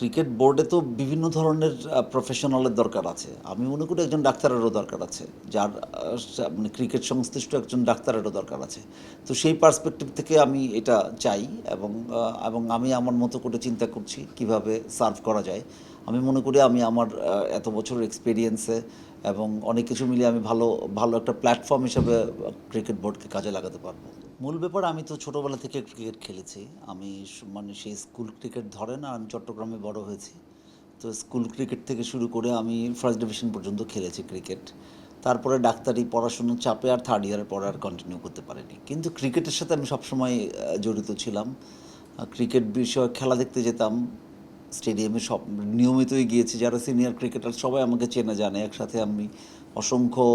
Cricket বোর্ডে তো বিভিন্ন ধরনের প্রফেশনালের দরকার আছে। আমি মনে করি একজন ডাক্তারেরও দরকার আছে। যার মানে ক্রিকেট সংশ্লিষ্ট একজন ডাক্তারেরও দরকার আছে। তো সেই পার্সপেক্টিভ থেকে আমি এটা চাই এবং আমি আমার মতো করে চিন্তা করছি কিভাবে সার্ভ করা যায়। আমি মনে করি আমি আমার এত বছরের এক্সপেরিয়েন্সে এবং অনেক কিছু মিলিয়ে আমি ভালো ভালো একটা প্ল্যাটফর্ম হিসেবে ক্রিকেট বোর্ডকে কাজে লাগাতে পারবো। মূল ব্যাপার আমি তো ছোটোবেলা থেকে ক্রিকেট খেলেছি। আমি মানে সেই স্কুল ক্রিকেট ধরেন আর আমি চট্টগ্রামে বড় হয়েছি। তো স্কুল ক্রিকেট থেকে শুরু করে আমি ফার্স্ট ডিভিশন পর্যন্ত খেলেছি ক্রিকেট। তারপরে ডাক্তারি পড়াশুনোর চাপে আর থার্ড ইয়ারের পরে আর কন্টিনিউ করতে পারিনি, কিন্তু ক্রিকেটের সাথে আমি সবসময় জড়িত ছিলাম। ক্রিকেট বিষয়ে খেলা দেখতে যেতাম স্টেডিয়ামে, সব নিয়মিতই গিয়েছি। যারা সিনিয়র ক্রিকেটার সবাই আমাকে চেনে জানে। একসাথে আমি অসংখ্য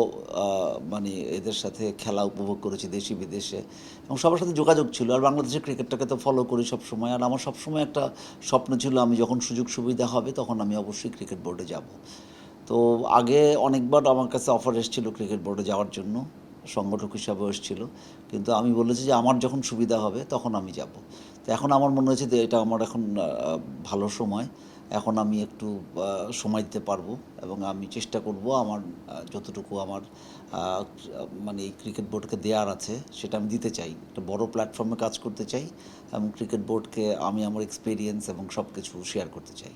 মানে এদের সাথে খেলা উপভোগ করেছি দেশি বিদেশে, এবং সবার সাথে যোগাযোগ ছিল। আর বাংলাদেশের ক্রিকেটটাকে তো ফলো করি সবসময়। আর আমার সবসময় একটা স্বপ্ন ছিল আমি যখন সুযোগ সুবিধা হবে তখন আমি অবশ্যই ক্রিকেট বোর্ডে যাব। তো আগে অনেকবার আমার কাছে অফার এসেছিল ক্রিকেট বোর্ডে যাওয়ার জন্য, সংগঠক হিসাবেও এসেছিল, কিন্তু আমি বলেছি যে আমার যখন সুবিধা হবে তখন আমি যাব। তো এখন আমার মনে হয়েছে যে এটা আমার এখন ভালো সময়। এখন আমি একটু সময় দিতে পারবো এবং আমি চেষ্টা করব আমার যতটুকু আমার মানে এই ক্রিকেট বোর্ডকে দেওয়ার আছে সেটা আমি দিতে চাই। একটা বড় প্ল্যাটফর্মে কাজ করতে চাই এবং ক্রিকেট বোর্ডকে আমি আমার এক্সপিরিয়েন্স এবং সব কিছু শেয়ার করতে চাই।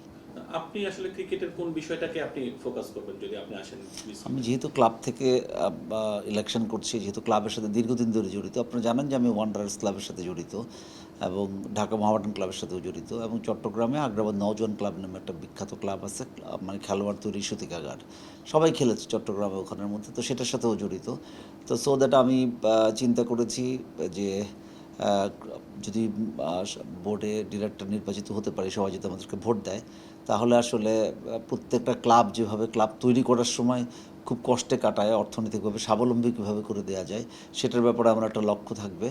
আপনি আসলে ক্রিকেটের কোন বিষয়টাকে আপনি ফোকাস করবেন যদি আপনি আসেন আমি বিসিবিতে? যেহেতু ক্লাব থেকে ইলেকশন করছি, যেহেতু ক্লাবের সাথে দীর্ঘদিন ধরে জড়িত, আপনারা জানেন যে আমি ওয়ান্ডারার্স ক্লাবের সাথে জড়িত এবং ঢাকা মহামেডান ক্লাবের সাথেও জড়িত, এবং চট্টগ্রামে আগ্রাবাদ নওজোয়ান ক্লাব নামে একটা বিখ্যাত ক্লাব আছে, মানে খেলোয়াড় তৈরি সূতিকাগার। সবাই খেলেছে চট্টগ্রামে ওখানের মধ্যে, তো সেটার সাথেও জড়িত। তো সো দ্যাট আমি চিন্তা করেছি যে আহ, যদি বোর্ডে ডিরেক্টর নির্বাচিত হতে পারি, সবাই যদি আমাদেরকে ভোট দেয়, তাহলে আসলে প্রত্যেকটা ক্লাব যেভাবে ক্লাব তৈরি করার সময় খুব কষ্টে কাটায়, অর্থনৈতিকভাবে স্বাবলম্বী কীভাবে করে দেওয়া যায় সেটার ব্যাপারে আমার একটা লক্ষ্য থাকবে।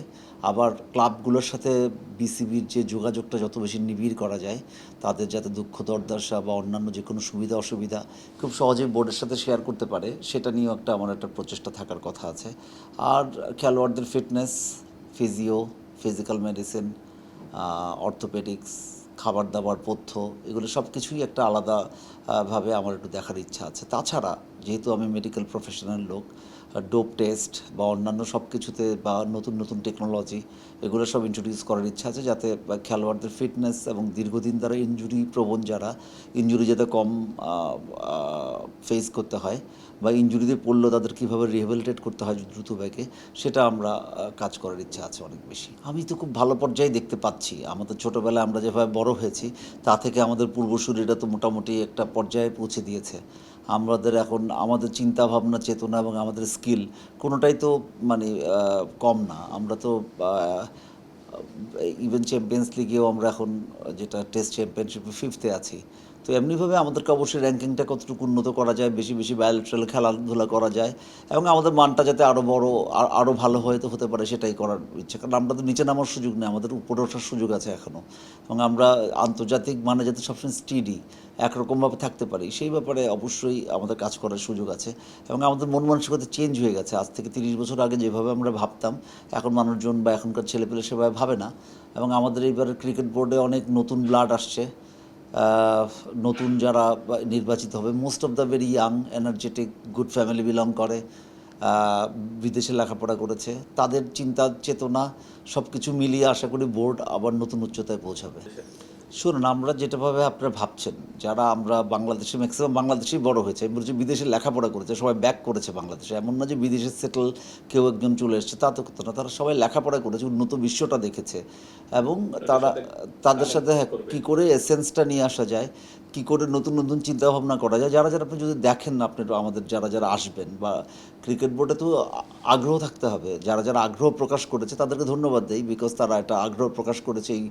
আবার ক্লাবগুলোর সাথে বিসিবির যে যোগাযোগটা যত বেশি নিবিড় করা যায়, তাদের যাতে দুঃখ দুর্দশা বা অন্যান্য যে কোনো সুবিধা অসুবিধা খুব সহজেই বোর্ডের সাথে শেয়ার করতে পারে, সেটা নিয়েও আমার একটা প্রচেষ্টা থাকার কথা আছে। আর খেলোয়াড়দের fitness, physio, physical medicine, orthopaedics, খাবার দাবার, পথ্য, এগুলো সব কিছুই একটা আলাদা ভাবে আমার একটু দেখার ইচ্ছা আছে। তাছাড়া যেহেতু আমি মেডিকেল প্রফেশনাল লোক, ডোপ টেস্ট বা অন্যান্য সব কিছুতে বা নতুন নতুন টেকনোলজি, এগুলো সব ইন্ট্রোডিউস করার ইচ্ছা আছে, যাতে খেলোয়াড়দের ফিটনেস এবং দীর্ঘদিন দ্বারা ইনজুরি প্রবণ যারা, ইনজুরি যাতে কম ফেস করতে হয়, বা ইনজুরিতে পড়লেও তাদের কীভাবে রিহ্যাবিলিটেট করতে হয় দ্রুত ব্যাগে, সেটা আমরা কাজ করার ইচ্ছা আছে অনেক বেশি। আমি তো খুব ভালো পর্যায়ে দেখতে পাচ্ছি। আমাদের ছোটোবেলায় আমরা যেভাবে বড় হয়েছি তা থেকে আমাদের পূর্বসূরীরা তো মোটামুটি একটা পর্যায়ে পৌঁছে দিয়েছে। আমাদের এখন আমাদের চিন্তা ভাবনা, চেতনা এবং আমাদের স্কিল কোনোটাই তো মানে কম না। আমরা তো ইভেন চ্যাম্পিয়ন্স লিগেও আমরা এখন, যেটা টেস্ট চ্যাম্পিয়নশিপে ফিফথে আছি। তো এমনিভাবে আমাদেরকে অবশ্যই র্যাঙ্কিংটা কতটুকু উন্নত করা যায়, বেশি বেশি বায়োলেটারাল খেলাধুলা করা যায় এবং আমাদের মানটা যাতে আরও বড়, আরও ভালো হয়তো হতে পারে, সেটাই করার ইচ্ছে। কারণ আমরা তো নিচে নামার সুযোগ নেই, আমাদের উপরে ওঠার সুযোগ আছে এখনও। এবং আমরা আন্তর্জাতিক মানে যাতে সবসময় স্টিডি একরকমভাবে থাকতে পারি, সেই ব্যাপারে অবশ্যই আমাদের কাজ করার সুযোগ আছে। এবং আমাদের মন মানসিকতা চেঞ্জ হয়ে গেছে। আজ থেকে 30 বছর আগে যেভাবে আমরা ভাবতাম, এখন মানুষজন বা এখনকার ছেলেপেলে সেভাবে ভাবে না। এবং আমাদের এইবার ক্রিকেট বোর্ডে অনেক নতুন ব্লাড আসছে। নতুন যারা নির্বাচিত হবে, most of the very young, energetic, good family belong করে, বিদেশে লেখাপড়া করেছে, তাদের চিন্তা চেতনা সব কিছু মিলিয়ে আশা করি বোর্ড আবার নতুন উচ্চতায় পৌঁছাবে। শুনুন, আমরা যেটাভাবে আপনারা ভাবছেন, যারা আমরা বাংলাদেশে ম্যাক্সিমাম বাংলাদেশেই বড় হয়েছে, আমি বলছি বিদেশে লেখাপড়া করেছে, সবাই ব্যাক করেছে বাংলাদেশে, এমন না যে বিদেশে সেটেল কেউ একজন চলে এসেছে, তা তো কথা না। তারা সবাই লেখাপড়া করেছে, উন্নত বিশ্বটা দেখেছে, এবং ওটার তারা সাথে তাদের কানেক্ট সাথে করবে। কী করে এসেন্সটা নিয়ে আসা যায়, কী করে নতুন নতুন চিন্তাভাবনা করা যায়। যারা যারা আপনি যদি দেখেন না, আপনি আমাদের যারা যারা আসবেন, বা ক্রিকেট বোর্ডে তো আগ্রহ থাকতে হবে। যারা যারা আগ্রহ প্রকাশ করেছে তাদেরকে ধন্যবাদ দেই, বিকজ তারা একটা আগ্রহ প্রকাশ করেছে এই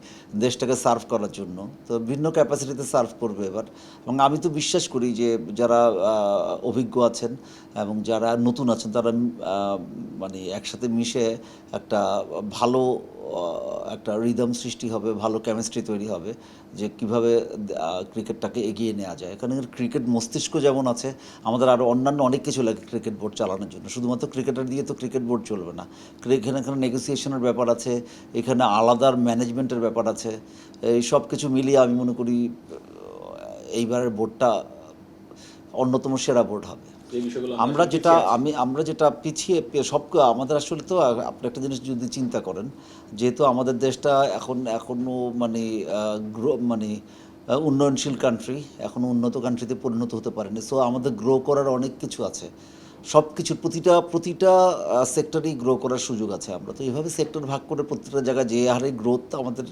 দেশটাকে সার্ভ করার জন্য। তো ভিন্ন ক্যাপাসিটিতে সার্ভ করবে এবার। এবং আমি তো বিশ্বাস করি যে যারা অভিজ্ঞ আছেন এবং যারা নতুন আছেন, তারা মানে একসাথে মিশে একটা ভালো একটা রিদম সৃষ্টি হবে, ভালো কেমিস্ট্রি তৈরি হবে, যে কীভাবে ক্রিকেটটাকে এগিয়ে নেওয়া যায়। এখানে ক্রিকেট মস্তিষ্ক যেমন আছে, আমাদের আরও অন্যান্য অনেক কিছু লাগে ক্রিকেট বোর্ড চালানোর জন্য। শুধুমাত্র ক্রিকেটার দিয়ে তো ক্রিকেট বোর্ড চলবে না। এখানে এখানে নেগোসিয়েশনের ব্যাপার আছে, এখানে আলাদা ম্যানেজমেন্টের ব্যাপার আছে। এই সব কিছু মিলিয়ে আমি মনে করি এইবারের বোর্ডটা অন্যতম সেরা বোর্ড হবে। এই বিষয়গুলো আমরা আসলে যেটা পিছিয়ে আছি। আমরা যেটা পিছিয়ে সব আমাদের আসলে তো আপনি একটা জিনিস যদি চিন্তা করেন, যেহেতু আমাদের দেশটা এখনও মানে মানে উন্নয়নশীল কান্ট্রি, এখনও উন্নত কান্ট্রিতে পরিণত হতে পারেনি। সো আমাদের গ্রো করার অনেক কিছু আছে। সব কিছুর প্রতিটা সেক্টরেই গ্রো করার সুযোগ আছে। আমরা তো এইভাবে সেক্টর ভাগ করে প্রত্যেকটা জায়গায় যে হারে গ্রোথ আমাদের,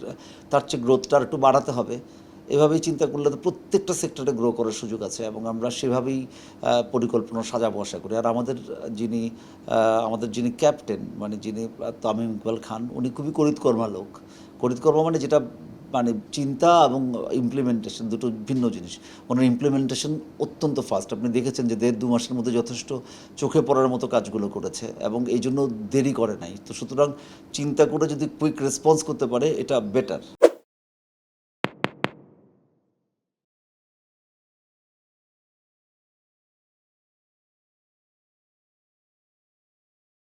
তার চেয়ে গ্রোথটা আর একটু বাড়াতে হবে। এভাবেই চিন্তা করলে তো প্রত্যেকটা সেক্টরে গ্রো করার সুযোগ আছে এবং আমরা সেভাবেই পরিকল্পনা সাজাবো আশা করি। আর আমাদের যিনি ক্যাপ্টেন, মানে যিনি তামিম ইকবাল খান, উনি খুবই করিতকর্মা লোক। করিতকর্মা মানে যেটা, মানে চিন্তা এবং ইমপ্লিমেন্টেশন দুটো ভিন্ন জিনিস। ওনার ইমপ্লিমেন্টেশন অত্যন্ত ফাস্ট। আপনি দেখেছেন যে ১.৫-২ মাসের মধ্যে যথেষ্ট চোখে পড়ার মতো কাজগুলো করেছে এবং এই জন্য দেরি করে নাই। তো সুতরাং চিন্তা করে যদি কুইক রেসপন্স করতে পারে, এটা বেটার।